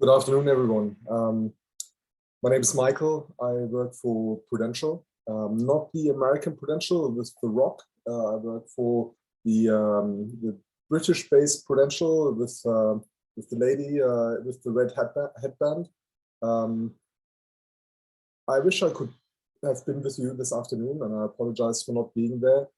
Good afternoon, everyone. My name is Michael. I work for Prudential, not the American Prudential with the Rock. I work for the British-based Prudential with the lady with the red headband. I wish I could have been with you this afternoon, and I apologize for not being there.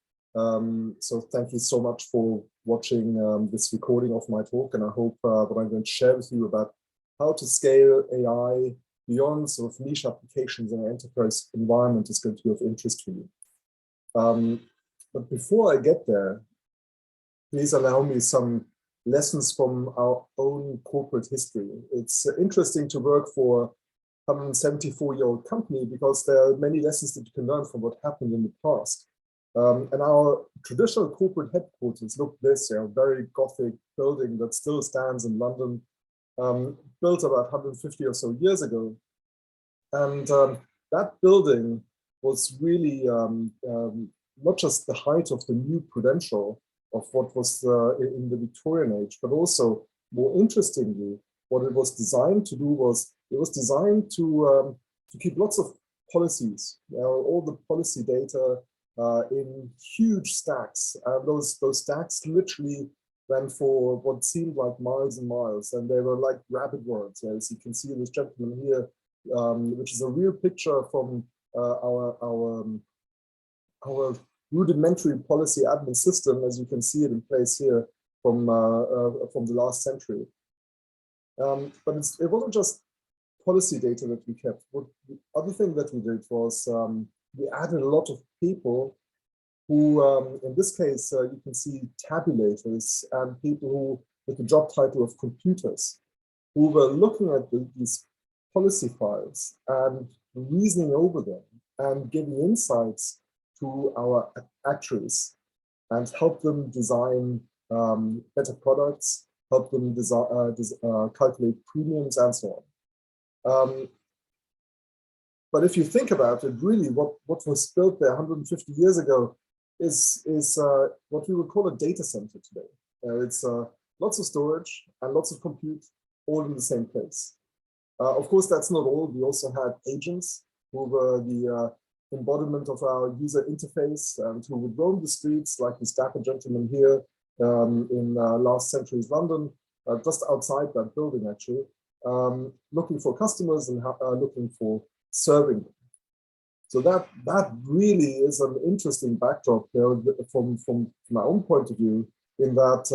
So thank you so much for watching this recording of my talk, and I hope what I'm going to share with you about how to scale AI beyond sort of niche applications in an enterprise environment is going to be of interest to you. But before I get there, please allow me some lessons from our own corporate history. It's interesting to work for a 174-year-old company because there are many lessons that you can learn from what happened in the past. And our traditional corporate headquarters look this, very Gothic building that still stands in London, built about 150 or so years ago. And that building was really not just the height of the new Prudential of what was in the Victorian age, but also, more interestingly, what it was designed to do was, it was designed to keep lots of policies, all the policy data in huge stacks. And those stacks literally ran for what seemed like miles and miles, and they were like rabbit warrens. As you can see this gentleman here, which is a real picture from our rudimentary policy admin system, as you can see it in place here from the last century. But it wasn't just policy data that we kept. The other thing that we did was we added a lot of people who, in this case, you can see tabulators and people who, with the job title of computers, who were looking at these policy files and reasoning over them and giving insights to our actuaries and help them design better products, help them calculate premiums and so on. But if you think about it, really what was built there 150 years ago is what we would call a data center today. It's lots of storage and lots of compute all in the same place. Of course, that's not all. We also had agents who were the embodiment of our user interface and who would roam the streets like this dapper gentleman here in last century's London, just outside that building actually, looking for customers and looking for serving them. So that really is an interesting backdrop there from my own point of view, in that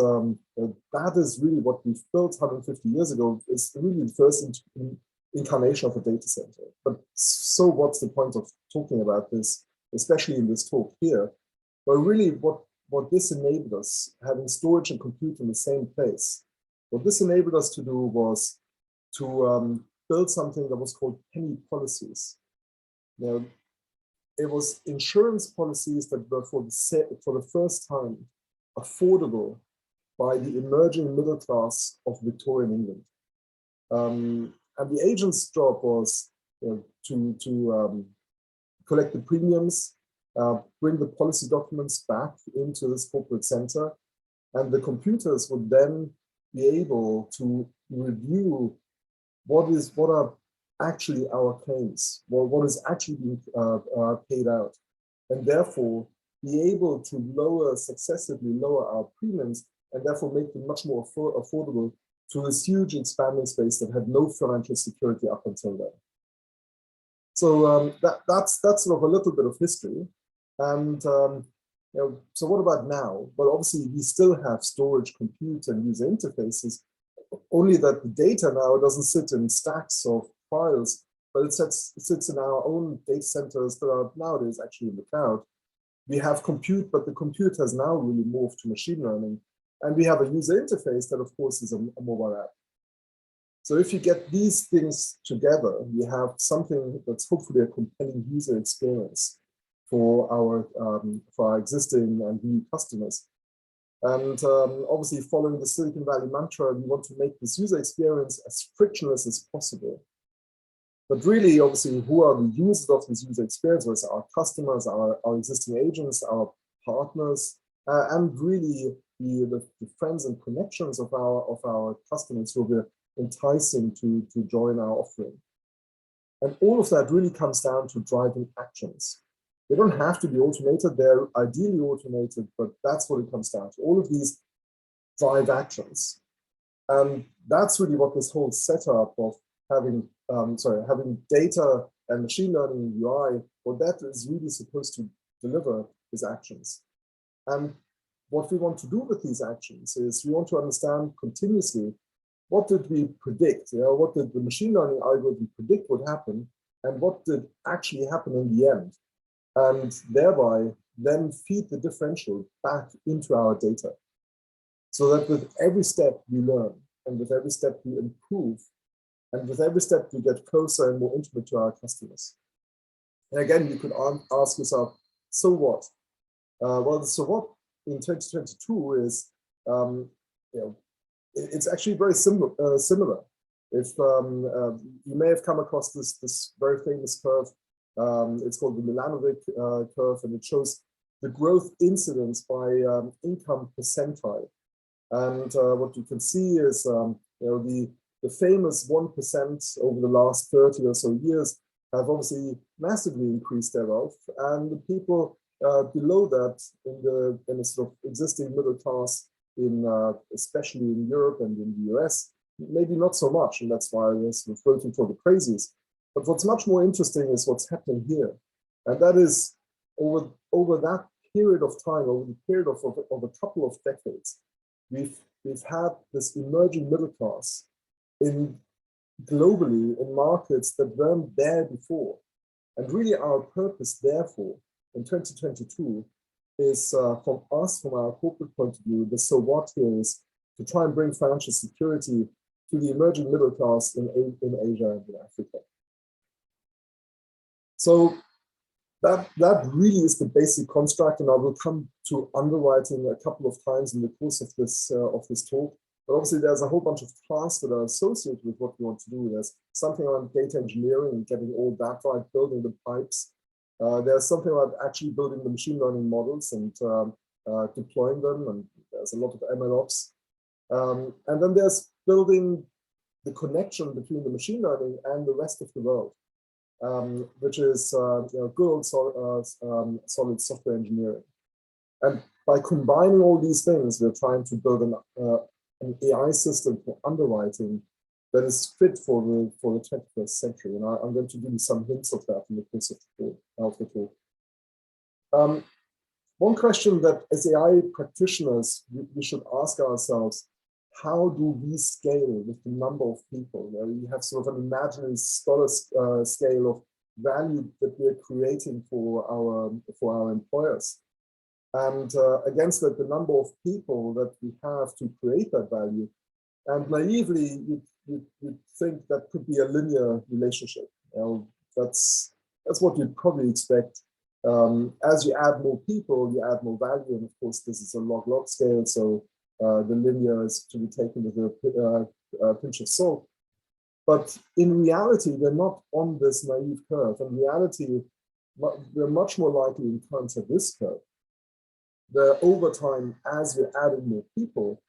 that is really what we've built 150 years ago. It's really the first incarnation of a data center. But so what's the point of talking about this, especially in this talk here? But really what this enabled us, having storage and compute in the same place, what this enabled us to do was to build something that was called penny policies. Now, it was insurance policies that were for the first time affordable by the emerging middle class of Victorian England. And the agent's job was to collect the premiums, bring the policy documents back into this corporate center, and the computers would then be able to review what are actually our claims, what is actually being paid out, and therefore be able to successively lower our premiums, and therefore make them much more affordable to this huge expanding space that had no financial security up until then. So that's sort of a little bit of history. And so what about now? Well, obviously we still have storage, compute, and user interfaces, only that the data now doesn't sit in stacks of files, but it sits in our own data centers that are nowadays actually in the cloud. We have compute, but the compute has now really morphed to machine learning. And we have a user interface that, of course, is a mobile app. So if you get these things together, you have something that's hopefully a compelling user experience for our existing and new customers. And obviously, following the Silicon Valley mantra, we want to make this user experience as frictionless as possible. But really, obviously, who are the users of this user experience? Well, it's our customers, our existing agents, our partners, and really the friends and connections of our customers who we're enticing to join our offering. And all of that really comes down to driving actions. They don't have to be automated, they're ideally automated, but that's what it comes down to. All of these drive actions. And that's really what this whole setup of having data and machine learning in UI, what that is really supposed to deliver is actions. And what we want to do with these actions is we want to understand continuously, what did we predict? What did the machine learning algorithm predict would happen, and what did actually happen in the end? And thereby then feed the differential back into our data. So that with every step we learn, and with every step we improve, and with every step we get closer and more intimate to our customers. And again, you could ask yourself, so what? Well, the so what in 2022 is, it's actually very similar. If you may have come across this very famous curve, it's called the Milanovic curve, and it shows the growth incidence by income percentile. And what you can see is, the famous 1% over the last 30 or so years have obviously massively increased their wealth, and the people below that in the sort of existing middle class especially in Europe and in the US, maybe not so much, and that's why we're sort of voting for the crazies. But what's much more interesting is what's happening here, and that is over that period of time, over the period of a couple of decades, we've had this emerging middle class globally in markets that weren't there before, and really our purpose, therefore, in 2022 is from our corporate point of view, the so what here is to try and bring financial security to the emerging middle class in Asia and in Africa. So that really is the basic construct, and I will come to underwriting a couple of times in the course of this talk. But obviously, there's a whole bunch of tasks that are associated with what we want to do. There's something around data engineering and getting all that right, building the pipes. There's something about actually building the machine learning models and deploying them, and there's a lot of MLOps. And then there's building the connection between the machine learning and the rest of the world, which is good old solid software engineering. And by combining all these things, we're trying to build an AI system for underwriting that is fit for the 21st century. And I'm going to give you some hints of that in the course of the talk. One question that as AI practitioners, we should ask ourselves, how do we scale with the number of people? You have sort of an imaginary scale of value that we're creating for our employers. And against that, the number of people that we have to create that value. And naively, you'd think that could be a linear relationship. That's what you'd probably expect. As you add more people, you add more value. And of course, this is a log-log scale, so the linear is to be taken with a pinch of salt. But in reality, we're not on this naive curve. In reality, we're much more likely in terms of this curve, that over time, as we're adding more people,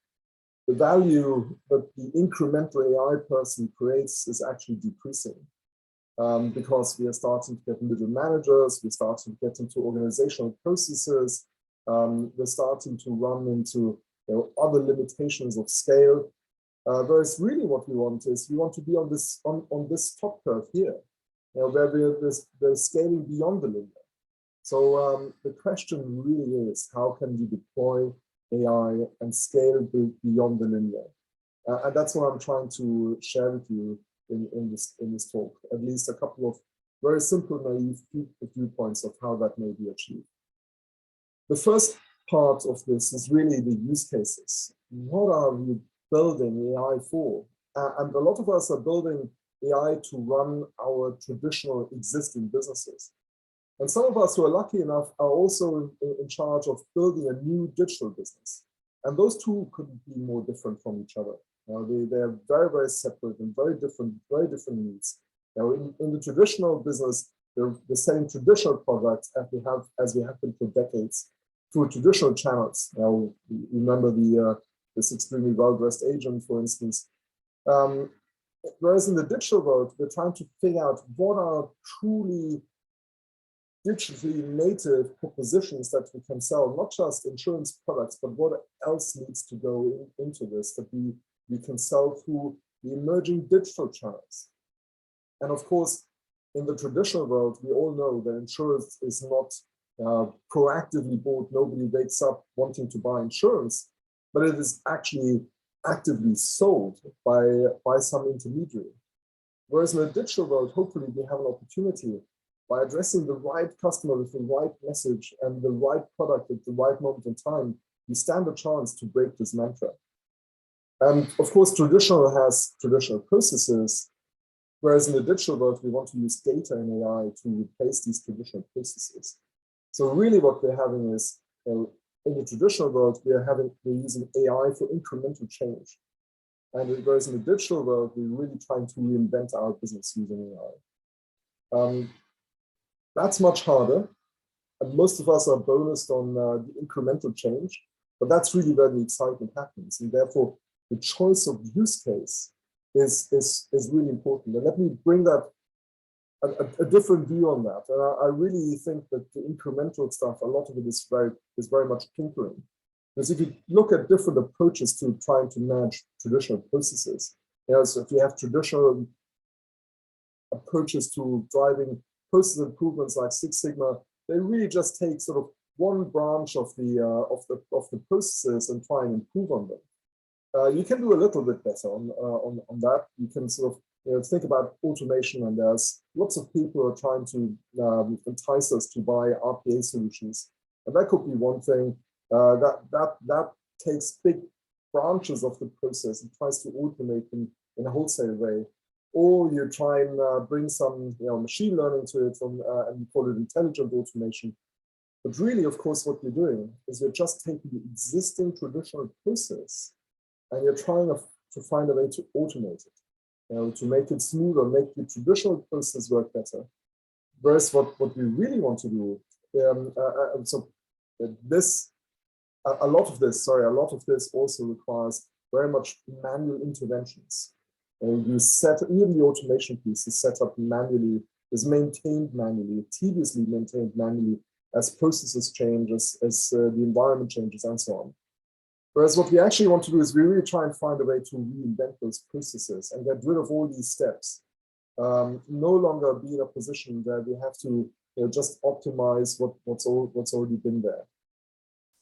the value that the incremental AI person creates is actually decreasing, because we are starting to get middle managers, we're starting to get into organizational processes, we're starting to run into other limitations of scale. Whereas really what we want is, we want to be on this top curve here, where we're scaling beyond the linear. So the question really is, how can we deploy AI and scale beyond the linear? And that's what I'm trying to share with you in this talk, at least a couple of very simple, naive viewpoints of how that may be achieved. The first part of this is really the use cases. What are we building AI for? And a lot of us are building AI to run our traditional existing businesses. And some of us who are lucky enough are also in charge of building a new digital business. And those two couldn't be more different from each other. They're very, very separate and very different needs. In the traditional business, they're selling traditional products as we have been for decades through traditional channels. Remember this extremely well-dressed agent, for instance. Whereas in the digital world, we're trying to figure out what are truly digitally native propositions that we can sell, not just insurance products, but what else needs to go into this that we can sell through the emerging digital channels. And of course, in the traditional world, we all know that insurance is not proactively bought. Nobody wakes up wanting to buy insurance, but it is actually actively sold by some intermediary. Whereas in the digital world, hopefully we have an opportunity by addressing the right customer with the right message and the right product at the right moment in time, we stand a chance to break this mantra. And of course, traditional has traditional processes, whereas in the digital world, we want to use data and AI to replace these traditional processes. So really what we're having is, in the traditional world, we're using AI for incremental change. And whereas in the digital world, we're really trying to reinvent our business using AI. That's much harder. And most of us are bonused on the incremental change, but that's really where the excitement happens. And therefore, the choice of use case is really important. And let me bring that a different view on that. And I really think that the incremental stuff, a lot of it is very much tinkering. Because if you look at different approaches to trying to manage traditional processes, so if you have traditional approaches to driving process improvements like Six Sigma, they really just take sort of one branch of the processes and try and improve on them. You can do a little bit better on that. You can sort of think about automation, and there's lots of people who are trying to entice us to buy RPA solutions, and that could be one thing. That takes big branches of the process and tries to automate them in a wholesale way. Or you try and bring some machine learning to it and you call it intelligent automation. But really, of course, what you're doing is you're just taking the existing traditional process and you're trying to find a way to automate it, to make it smoother, make the traditional process work better. Whereas what we really want to do, a lot of this also requires very much manual interventions. You set even the automation piece is set up manually, is maintained manually, tediously maintained manually as processes change, as the environment changes, and so on. Whereas what we actually want to do is we really try and find a way to reinvent those processes and get rid of all these steps. No longer be in a position where we have to just optimize what's already been there.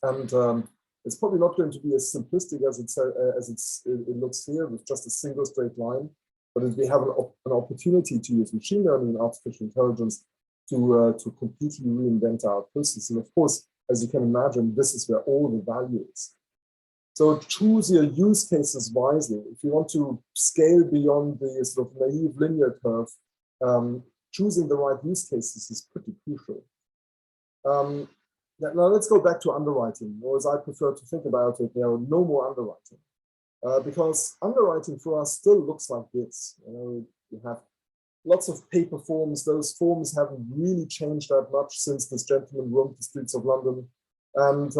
And it's probably not going to be as simplistic as it looks here with just a single straight line, but if we have an opportunity to use machine learning and artificial intelligence to completely reinvent our process. And of course, as you can imagine, this is where all the value is. So choose your use cases wisely. If you want to scale beyond the sort of naive linear curve, choosing the right use cases is pretty crucial. Now let's go back to underwriting, or as I prefer to think about it, no more underwriting. Because underwriting for us still looks like this. You have lots of paper forms. Those forms haven't really changed that much since this gentleman roamed the streets of London. And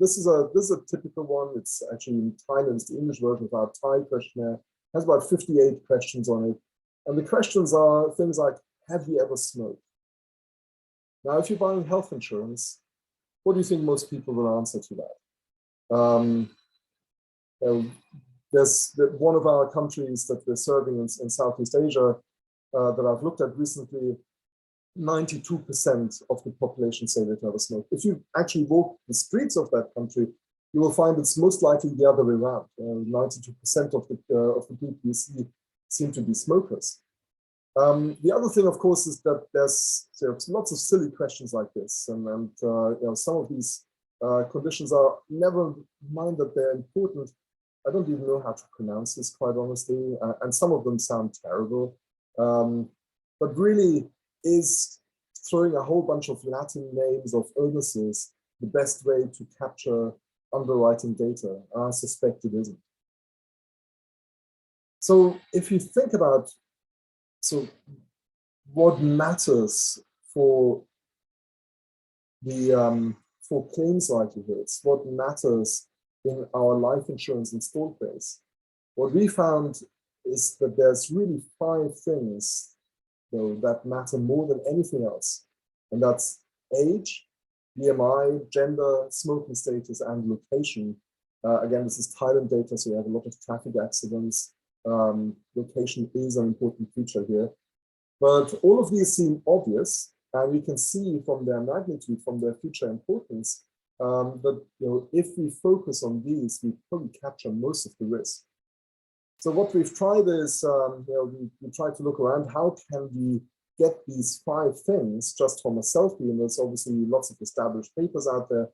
this is a typical one. It's actually in Thailand, it's the English version of our Thai questionnaire. It has about 58 questions on it. And the questions are things like, have you ever smoked? Now, if you're buying health insurance, what do you think most people will answer to that? There's one of our countries that we're serving in Southeast Asia that I've looked at recently, 92% of the population say they've never smoked. If you actually walk the streets of that country, you will find it's most likely the other way around. 92% of the people you see seem to be smokers. The other thing, of course, is that there's lots of silly questions like this, and some of these conditions are, never mind that they're important. I don't even know how to pronounce this, quite honestly, and some of them sound terrible. But really, is throwing a whole bunch of Latin names of illnesses the best way to capture underwriting data? I suspect it isn't. So if you think about what matters for the for claims likelihoods, what matters in our life insurance installed base, what we found is that there's really 5 things, though, that matter more than anything else. And that's age, BMI, gender, smoking status, and location. Again, this is Thailand data, so you have a lot of traffic accidents. Location is an important feature here. But all of these seem obvious, and we can see from their magnitude, from their future importance, that if we focus on these, we probably capture most of the risk. So what we've tried is, we try to look around, how can we get these 5 things just from a selfie? And there's obviously lots of established papers out there.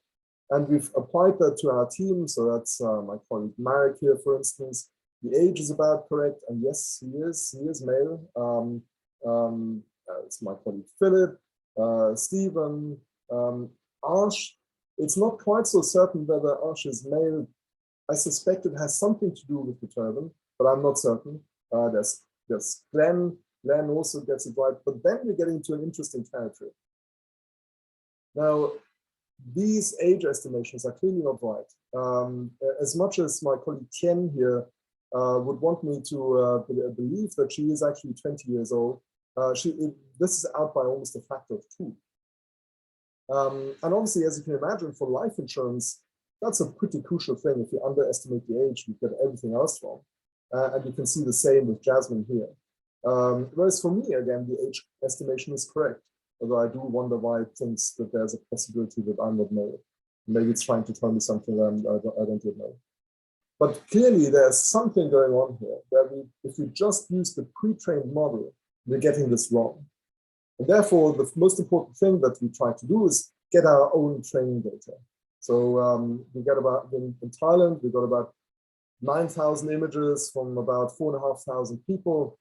And we've applied that to our team. So that's my colleague Marek here, for instance. The age is about correct. And yes, he is male. It's my colleague Philip, Stephen, Ash. It's not quite so certain whether Ash is male. I suspect it has something to do with the turban, but I'm not certain. There's Glenn. Glenn also gets it right. But then we're getting to an interesting territory. Now, these age estimations are clearly not right. As much as my colleague Tien here would want me to believe that she is actually 20 years old, this is out by almost a factor of 2. And obviously, as you can imagine, for life insurance, that's a pretty crucial thing. If you underestimate the age, you get everything else wrong. And you can see the same with Jasmine here. Whereas for me, again, the age estimation is correct. Although I do wonder why it thinks that there's a possibility that I'm not male. Maybe it's trying to tell me something that I don't yet know. But clearly, there's something going on here that if we just use the pre-trained model, we're getting this wrong. And therefore, the most important thing that we try to do is get our own training data. So we get about, in Thailand, we got about 9,000 images from about 4,500 people.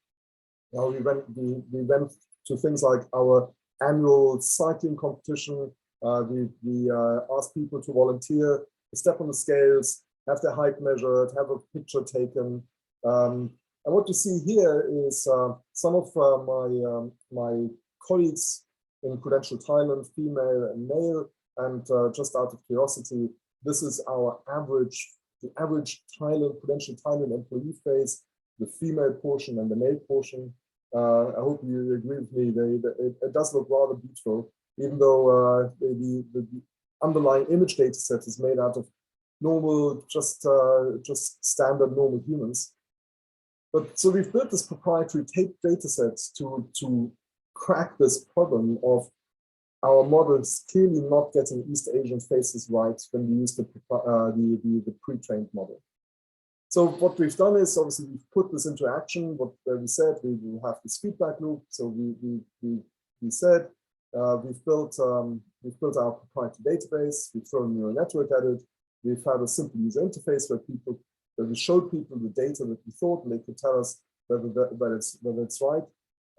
Now we went to things like our annual cycling competition. We asked people to volunteer, to step on the scales, have their height measured, have a picture taken. And what you see here is some of my colleagues in Prudential Thailand, female and male, and just out of curiosity, this is our the average Prudential Thailand employee face, the female portion and the male portion. I hope you agree with me. It does look rather beautiful, even though the underlying image data set is made out of normal, just standard normal humans. But so we've built this proprietary data sets to crack this problem of our models clearly not getting East Asian faces right when we use the pre-trained model. So what we've done is obviously we've put this into action. What we said, we will have this feedback loop. So we said we've built our proprietary database. We've thrown a neural network at it. We've had a simple user interface where we showed people the data that we thought, and they could tell us whether it's right,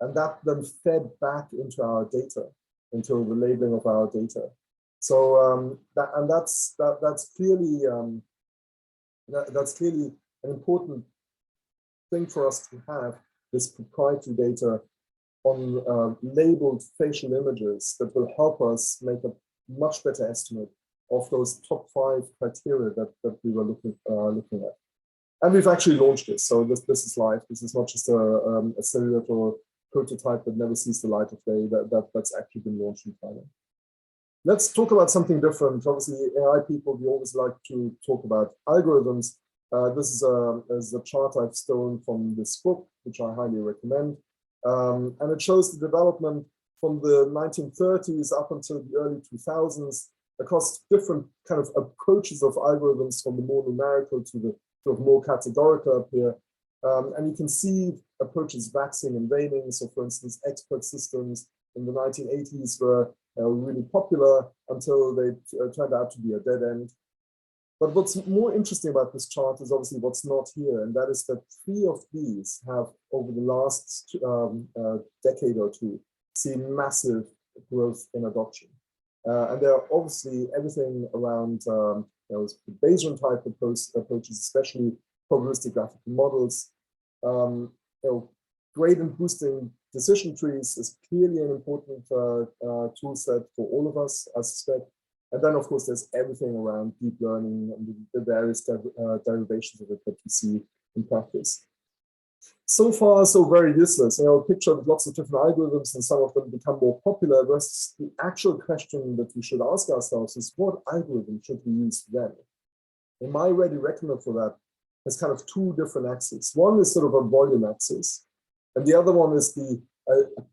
and that then fed back into our data, into the labeling of our data. So that's clearly an important thing for us to have, this proprietary data on labeled facial images that will help us make a much better estimate of those top 5 criteria that we were looking at. And we've actually launched this. So this is live. This is not just a silly little prototype that never sees the light of day. That's actually been launched in China. Let's talk about something different. Obviously, AI people, we always like to talk about algorithms. This is a chart I've stolen from this book, which I highly recommend. And it shows the development from the 1930s up until the early 2000s across different kind of approaches of algorithms, from the more numerical to the sort of more categorical up here. And you can see approaches waxing and waning. So for instance, expert systems in the 1980s were really popular until they turned out to be a dead end. But what's more interesting about this chart is obviously what's not here, and that is that 3 of these have, over the last decade or 2, seen massive growth in adoption. And there are obviously everything around Bayesian type approaches, especially probabilistic graphical models. Gradient boosting decision trees is clearly an important tool set for all of us, I suspect. And then, of course, there's everything around deep learning and the various derivations of it that we see in practice. So far, so very useless. A picture with lots of different algorithms, and some of them become more popular. Versus the actual question that we should ask ourselves is, what algorithm should we use then? And my ready reckoner for that has kind of two different axes. One is sort of a volume axis, and the other one is the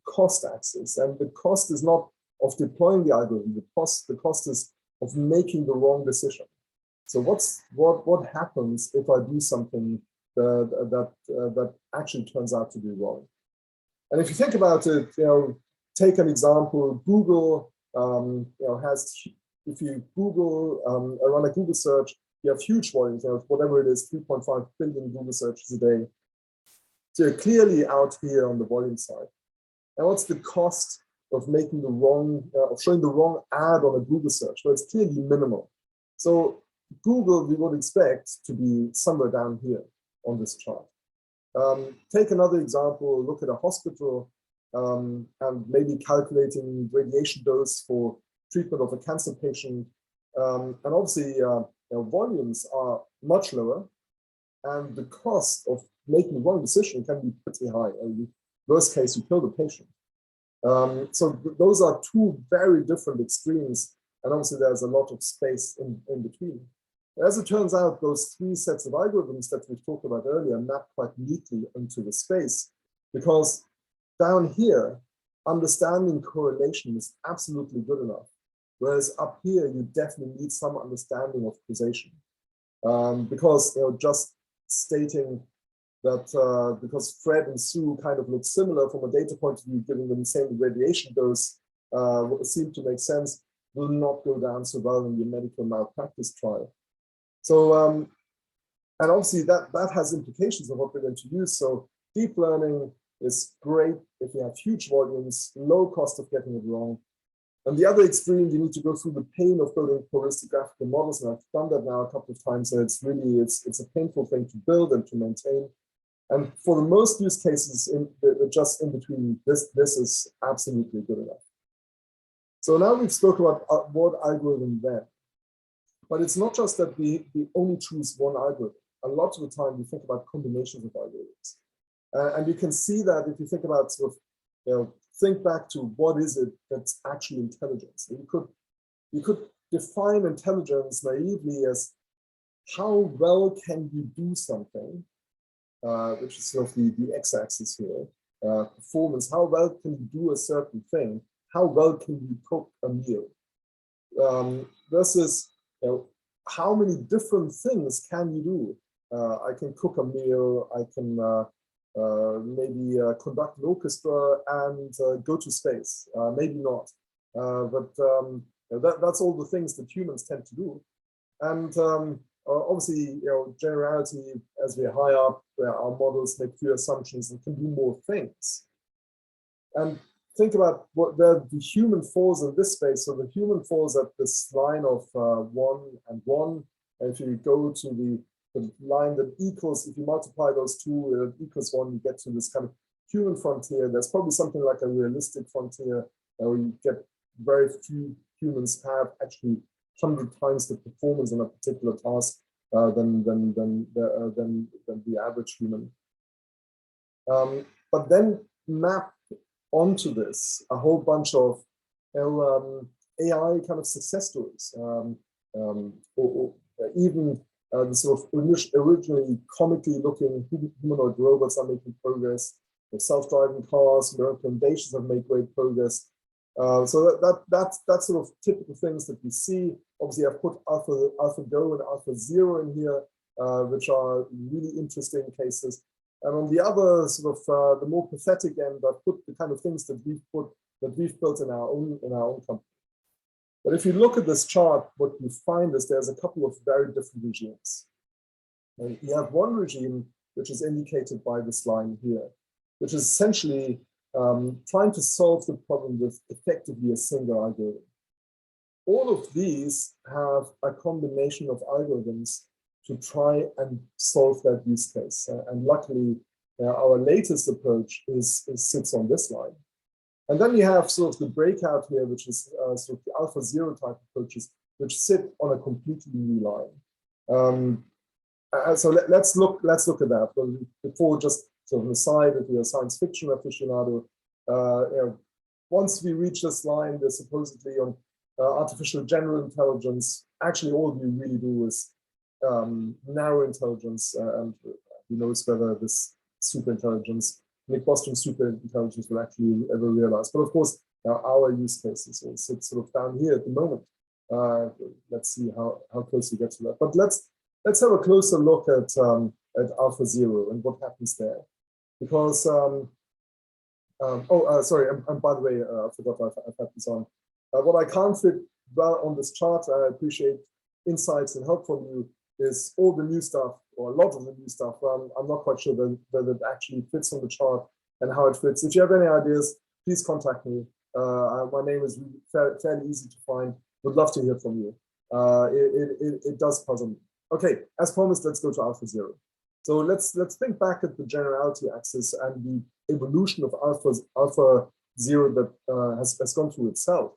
cost axis. And the cost is not of deploying the algorithm. The cost is of making the wrong decision. So what happens if I do something that actually turns out to be wrong? And if you think about it, take an example. Google, if you run a Google search, you have huge volumes, whatever it is, 3.5 billion Google searches a day. So you're clearly out here on the volume side. And what's the cost of making the wrong, of showing the wrong ad on a Google search? Well, it's clearly minimal. So Google, we would expect to be somewhere down here on this chart. Take another example, look at a hospital and maybe calculating radiation dose for treatment of a cancer patient. And obviously, volumes are much lower, and the cost of making the wrong decision can be pretty high. Worst case, you kill the patient. So those are two very different extremes, and obviously there's a lot of space in between. As it turns out, those three sets of algorithms that we've talked about earlier map quite neatly into the space, because down here, understanding correlation is absolutely good enough. Whereas up here, you definitely need some understanding of causation. Because just stating that because Fred and Sue kind of look similar from a data point of view, giving them the same radiation dose, seemed to make sense, will not go down so well in your medical malpractice trial. So, and obviously that has implications of what we're going to use. So deep learning is great if you have huge volumes, low cost of getting it wrong. On the other extreme, you need to go through the pain of building probabilistic graphical models, and I've done that now a couple of times. So it's really, it's a painful thing to build and to maintain. And for the most use cases, just in between, this is absolutely good enough. So now we've spoken about what algorithm then. But it's not just that we only choose one algorithm. A lot of the time, we think about combinations of algorithms. And you can see that if you think about sort of, think back to what is it that's actually intelligence. And you could define intelligence naively as how well can you do something, which is sort of the x-axis here, performance. How well can you do a certain thing? How well can you cook a meal? Versus how many different things can you do? I can cook a meal, I can maybe conduct an orchestra and go to space. Maybe not, but that's all the things that humans tend to do. And obviously, generality, as we're high up, our models make fewer assumptions and can do more things. And think about where the human falls in this space. So the human falls at this line of 1 and 1. And if you go to the line that equals, if you multiply those two, equals 1, you get to this kind of human frontier. There's probably something like a realistic frontier where you get very few humans have actually 100 times the performance in a particular task than the average human. But then map onto this a whole bunch of AI kind of success stories, or even the sort of originally comically looking humanoid robots are making progress. The self-driving cars, and recommendations have made great progress. So that's sort of typical things that we see. Obviously, I've put AlphaGo and AlphaZero in here, which are really interesting cases. And on the other sort of the more pathetic end, I've put the kind of things that we've built in our own company. But if you look at this chart, what you find is there's a couple of very different regimes. And you have one regime which is indicated by this line here, which is essentially trying to solve the problem with effectively a single algorithm. All of these have a combination of algorithms to try and solve that use case. And luckily, our latest approach sits on this line. And then you have sort of the breakout here, which is sort of the AlphaZero type approaches, which sit on a completely new line. So let's look at that before just So on the side, if you're a science fiction aficionado, once we reach this line, there's supposedly on artificial general intelligence. Actually, all you really do is narrow intelligence, and who knows whether this super intelligence, Nick Bostrom's super intelligence, will actually ever realize. But of course, our use cases will sit sort of down here at the moment. Let's see how close we get to that. But let's have a closer look at AlphaZero and what happens there, because sorry, and by the way, I forgot I've had this on. What I can't fit well on this chart, I appreciate insights and help from you, is all the new stuff, or a lot of the new stuff. I'm not quite sure whether it actually fits on the chart and how it fits. If you have any ideas, please contact me. My name is fairly easy to find. Would love to hear from you. It does puzzle me. Okay, as promised, let's go to AlphaZero. So let's think back at the generality axis and the evolution of AlphaZero that has gone through itself.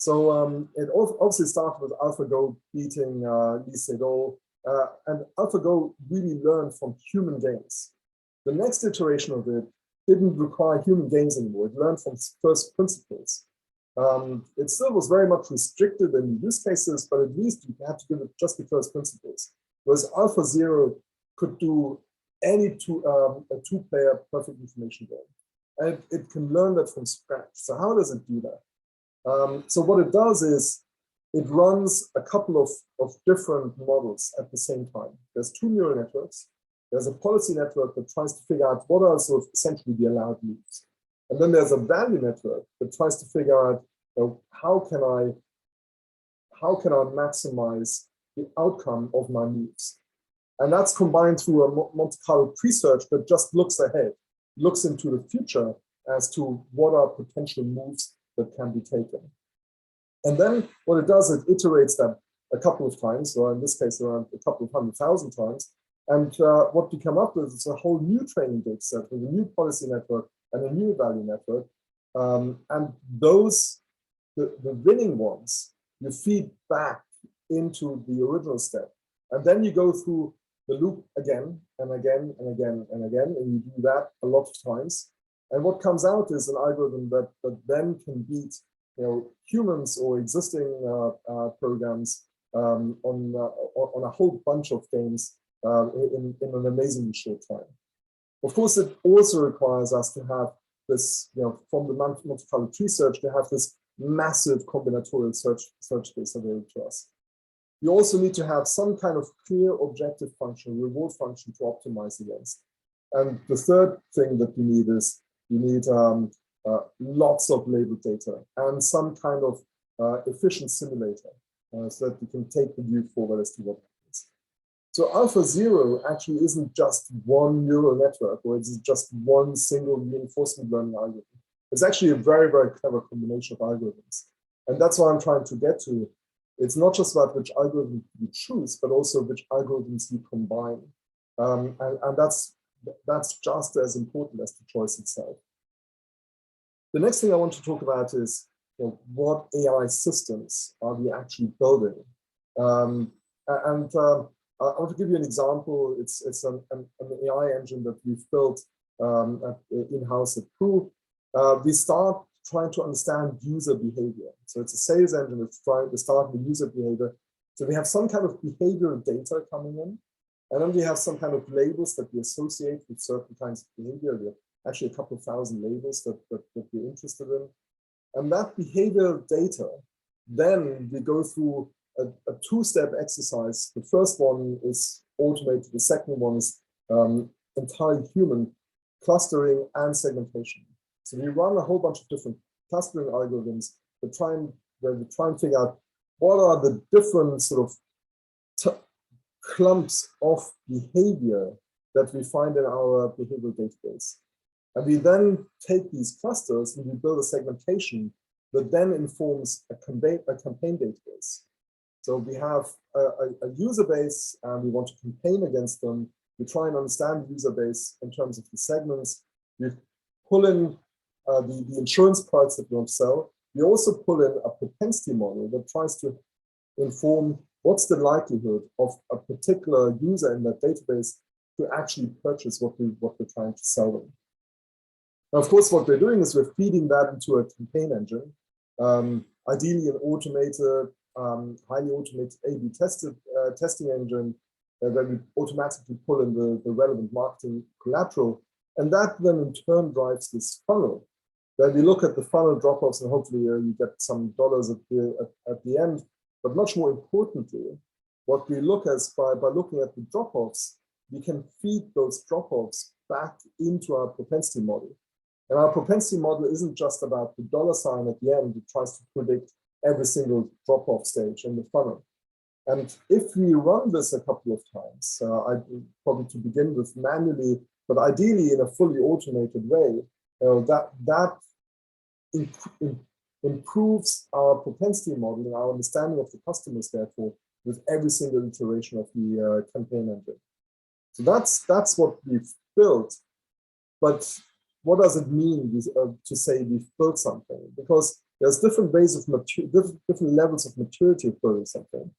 So it obviously started with AlphaGo beating Lee Sedol, and AlphaGo really learned from human games. The next iteration of it didn't require human games anymore. It learned from first principles. It still was very much restricted in use cases, but at least you had to give it just the first principles. Whereas AlphaZero could do any a two-player perfect information game, and it can learn that from scratch. So how does it do that? So what it does is it runs a couple of different models at the same time. There's two neural networks. There's a policy network that tries to figure out what are sort of essentially the allowed moves. And then there's a value network that tries to figure out, how can I maximize the outcome of my moves. And that's combined through a Monte Carlo pre-search that just looks ahead, looks into the future as to what are potential moves that can be taken. And then what it does, it iterates that a couple of times, or in this case, around a couple of 100,000 times. And what we come up with is a whole new training data set with a new policy network and a new value network. And those, the winning ones, you feed back into the original step. And then you go through the loop again and again and again and again, and you do that a lot of times. And what comes out is an algorithm that then can beat humans or existing programs on a whole bunch of games in an amazingly short time. Of course, it also requires us to have this, from the Monte Carlo tree search, to have this massive combinatorial search space available to us. You also need to have some kind of clear objective function, reward function to optimize against. And the third thing that you need is you need lots of labeled data and some kind of efficient simulator so that you can take the view forward as to what happens. So AlphaZero actually isn't just one neural network, or it's just one single reinforcement learning algorithm. It's actually a very, very clever combination of algorithms. And that's what I'm trying to get to. It's not just about which algorithm you choose, but also which algorithms you combine. And that's just as important as the choice itself. The next thing I want to talk about is what AI systems are we actually building? I want to give you an example. It's an AI engine that we've built in-house at Pru. We start trying to understand user behavior. So it's a sales engine that's trying to start with user behavior. So we have some kind of behavioral data coming in, and then we have some kind of labels that we associate with certain kinds of behavior. We have actually a couple of thousand labels that we're interested in. And that behavioral data, then we go through a two-step exercise. The first one is automated. The second one is entirely human, clustering and segmentation. So we run a whole bunch of different clustering algorithms that try and figure out what are the different sort of clumps of behavior that we find in our behavioral database. And we then take these clusters and we build a segmentation that then informs a campaign database. So we have a user base and we want to campaign against them. We try and understand the user base in terms of the segments. We pull in the insurance products that we want to sell. We also pull in a propensity model that tries to inform what's the likelihood of a particular user in that database to actually purchase what we're trying to sell them. Now, of course, what we're doing is we're feeding that into a campaign engine, ideally an automated, highly automated A/B testing engine where we automatically pull in the relevant marketing collateral. And that then in turn drives this funnel where we look at the funnel drop-offs and hopefully you get some dollars at the end. But much more importantly, what we look at by looking at the drop-offs, we can feed those drop-offs back into our propensity model. And our propensity model isn't just about the dollar sign at the end. It tries to predict every single drop-off stage in the funnel. And if we run this a couple of times, probably to begin with manually, but ideally in a fully automated way, that improves our propensity model and our understanding of the customers, therefore, with every single iteration of the campaign engine. So that's what we've built. But what does it mean to say we've built something? Because there's different ways of different levels of maturity of building something.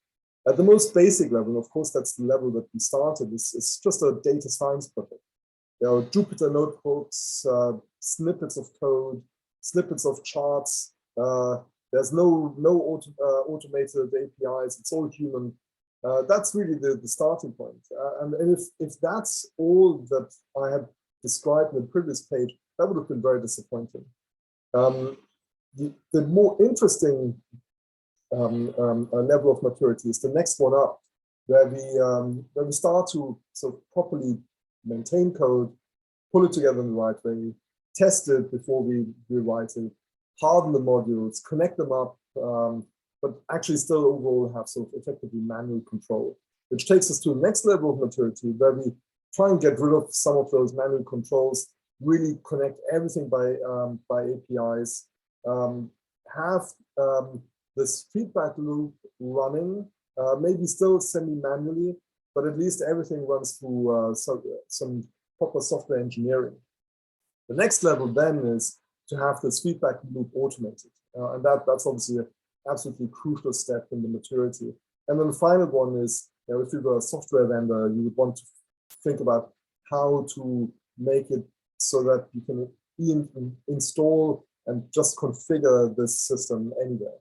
At the most basic level, of course, that's the level that we started. It's just a data science project. There are Jupyter notebooks, snippets of code, snippets of charts. There's no automated APIs. It's all human. That's really the starting point. And if that's all that I had described in the previous page, that would have been very disappointing. The more interesting level of maturity is the next one up, where we start to sort of properly maintain code, pull it together in the right way, test it before we rewrite it, harden the modules, connect them up, but actually still overall have sort of effectively manual control, which takes us to the next level of maturity, where we try and get rid of some of those manual controls, really connect everything by APIs, have this feedback loop running, maybe still semi-manually, but at least everything runs through some proper software engineering. The next level then is to have this feedback loop automated. And that's obviously an absolutely crucial step in the maturity. And then the final one is, if you were a software vendor, you would want to think about how to make it so that you can install and just configure this system anywhere.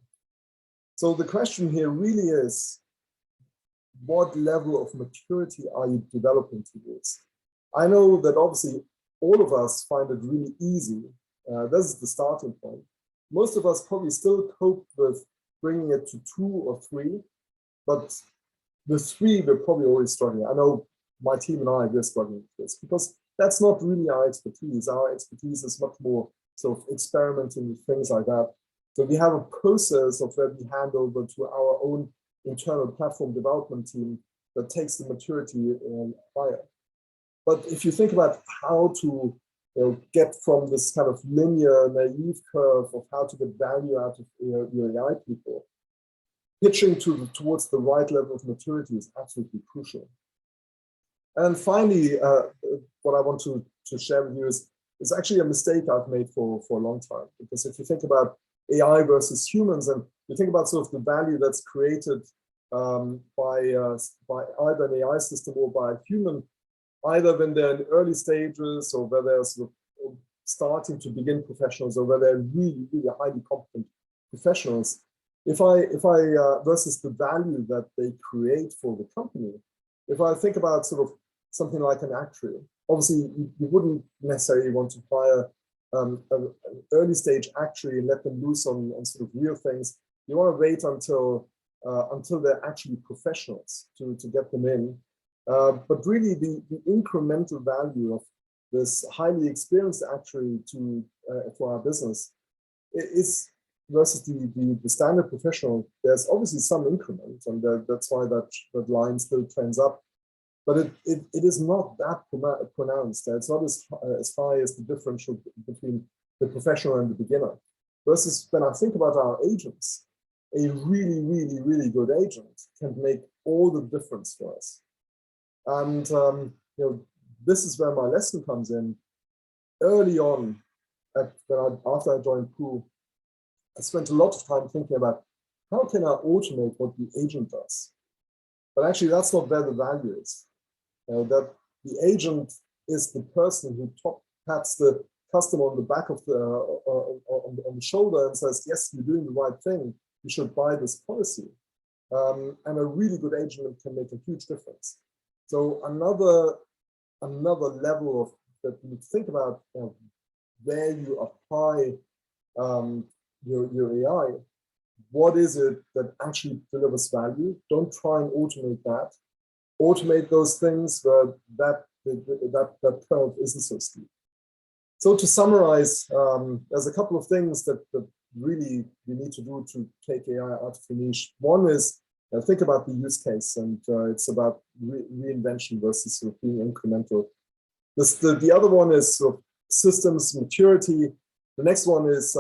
So the question here really is, what level of maturity are you developing towards? I know that obviously all of us find it really easy. This is the starting point. Most of us probably still cope with bringing it to 2 or 3, but the 3 we're probably always struggling. I know my team and I, we're struggling with this because that's not really our expertise. Our expertise is much more sort of experimenting with things like that. So we have a process of where we hand over to our own internal platform development team that takes the maturity higher. But if you think about how to get from this kind of linear, naive curve of how to get value out of your AI people, pitching towards the right level of maturity is absolutely crucial. And finally, what I want to share with you is actually a mistake I've made for a long time. Because if you think about AI versus humans, and you think about sort of the value that's created by either an AI system or by a human, either when they're in early stages or where they're sort of starting to begin professionals or where they're really, really highly competent professionals, if I versus the value that they create for the company, if I think about sort of something like an actuary, obviously you wouldn't necessarily want to hire an early stage actuary and let them loose on sort of real things. You want to wait until they're actually professionals to get them in. But really the incremental value of this highly experienced actuary for our business is versus the standard professional. There's obviously some increment, and that's why that line still trends up. But it is not that pronounced. It's not as high as the differential between the professional and the beginner. Versus when I think about our agents, a really, really, really good agent can make all the difference for us. And this is where my lesson comes in. Early on, after I joined Pru, I spent a lot of time thinking about how can I automate what the agent does. But actually, that's not where the value is. That the agent is the person who pats the customer on the back of the on the shoulder and says, yes, you're doing the right thing, you should buy this policy. And a really good agent can make a huge difference. So another level of that you think about where you apply your AI. What is it that actually delivers value? Don't try and automate that. Automate those things where that curve isn't so steep. So to summarize, there's a couple of things that really we need to do to take AI out of the niche. One is think about the use case, and it's about reinvention versus sort of being incremental. The other one is sort of systems maturity. The next one is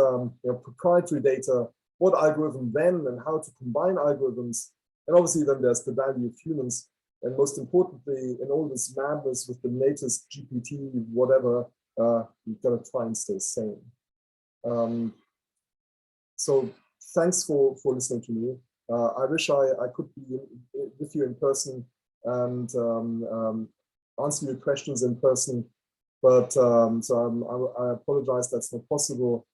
proprietary data, what algorithm when and how to combine algorithms. And obviously then there's the value of humans. And most importantly, in all this madness with the latest GPT, whatever, you've got to try and stay sane. So thanks for listening to me. I wish I could be with you in person and answer your questions in person, but I apologize that's not possible.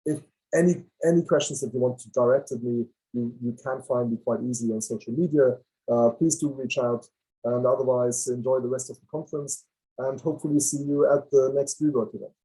If any questions that you want to direct at me, you can find me quite easily on social media. Please do reach out, and otherwise enjoy the rest of the conference and hopefully see you at the next rework event.